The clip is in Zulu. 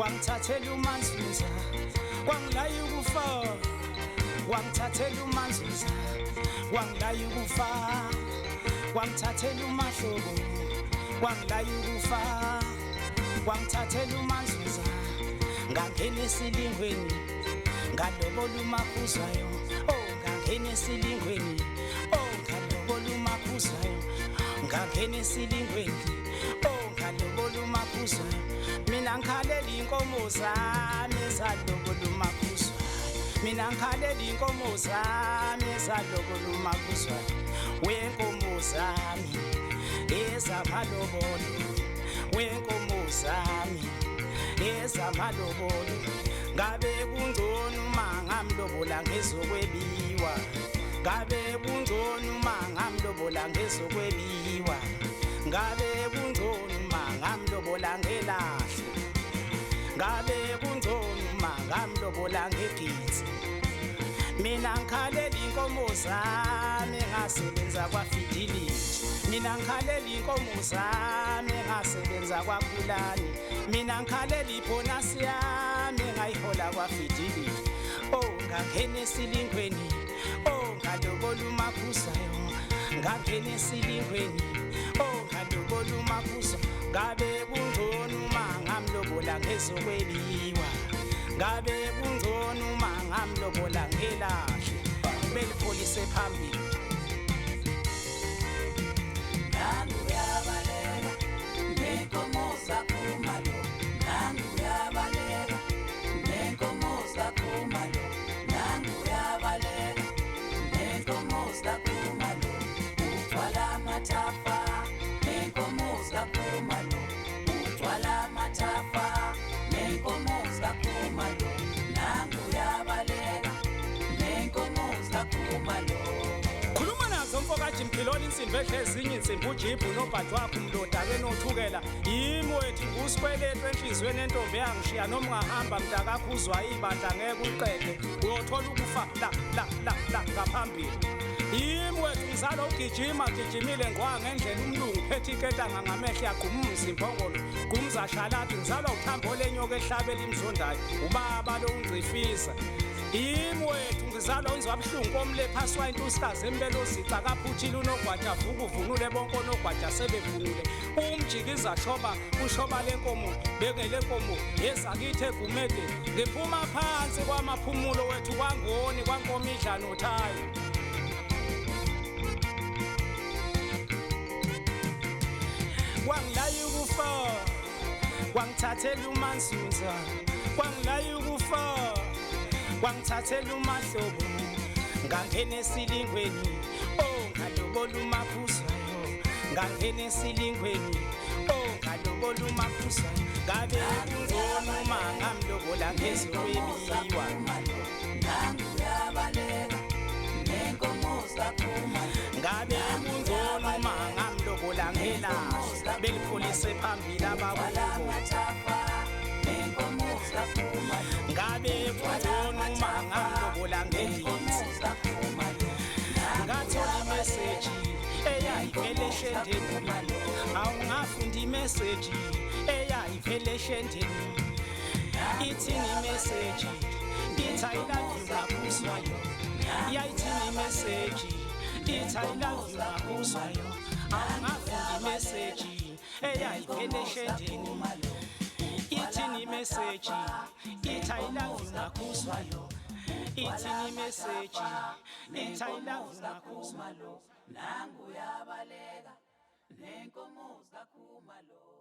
wangithathela uManzuza wangilaya ukufa wangithathela uManzuza wangilaya ukufa wangithathela uMahlobo wangilaya ukufa wangithathela uManzuza ngangena esilingweni ngalobola uMakhuzwayo ngangena esilingweni ngalobola uMakhuzwayo ngangena esilingweni ngalobola uMakhuzwayo mina ngikhalela inkomo zami ezalobola uMakhuzwayo mina ngikhalela inkomo zami ezalobola uMakhuzwayo wenkomo zami ezamalobolo wenkomo zami ezamalobolo ngabe kungcono uma ngamlobola ngezokwebiwa ngabe kungcono uma ngamlobola ngezokwebiwa ngabe kungcono uma ngamlobola ngelahle ngabe kungcono uma ngamlobola ngegitsi mina ngikhalela inkomo zami ngasebenza kwaFidility mina ngikhalela inkomo zami ngasebenza kwaPhulani mina ngikhalela ibhonasi yami ngayihola kwaFidility ngangena esilingweni ngalobola uMakhuzwayo ngangena esilingweni ngalobola uMakhuzwayo ngabe kungcono uma ngamlobola ngezokwebiwa ngabe kungcono uma ngamlobola ngelahle belipholise phambili nanguyabaleka nenkomo zakhumalo nanguyabaleka nenkomo zakhumalo nanguyabaleka nenkomo zakhumalo uthwala amathafa nenkomo zakhumalo uthwala amathafa nenkomo zakhumalo nanguyabaleka nenkomo zakhumalo khuluma nazo mfokathi Mphiloli insimbi edle ezinye insimbi uJibhu nobhathi wakho umlodake nothukela yimi wethu ngusikweletu enhlizweni entombi yangishiya noma ungahamba mntakakhuzwa ibandla ngeke uqede uyothola ukufa la ngaphambili yimi wethu ngizalo ugijima gijimile ngwa ngendlela umlungu phethe iketanga ngamehlo yaqhuma umzimbongolo kumzashalati ngizalwa uthambo lenyoka ehlabela imzondayo ubaba lo ungcifisa yimi wethu ngizalwa wenziwa buhlungu komlephasi wayintusikazi embelozica kaphuthile unogwaja vuka uvunule bonke onogwaja sebevunule umjikiza shoba ushoba lenkomo bengele nkomo yezakithi egumede ngiphuma phansi kwamaphumulo wethu kwangoni kwankomidla nothayo wangilaya ukufa wangithathela uManzuza wangilaya ukufa wangithathela uMahlobo ngangena esilingweni ngalobola uMakhuzwayo ngangena esilingweni ngalobola uMakhuzwayo ngabe kungcono uma ngamlobola ngezokwebiwa nanguyabaleka nenkomo zakhumalo ngabe kungcono uma ngamlobola ngelahle belipholise phambili abakubo ngabe kungcono uma ngamlobola ngegitsi ngathola imeseji eyayivele eshendeni awungafunda imeseji eyayivele eshendeni ithini imeseji ithi I love you Makhuzwayo yayithini imeseji ithi I love you Makhuzwayo awungafunda imeseji eyayivele eshendeni ithini imeseji ithi I love you Makhuzwayo ithini imeseji ithi I love you Makhuzwayo nanguyabaleka nenkomo zakhumalo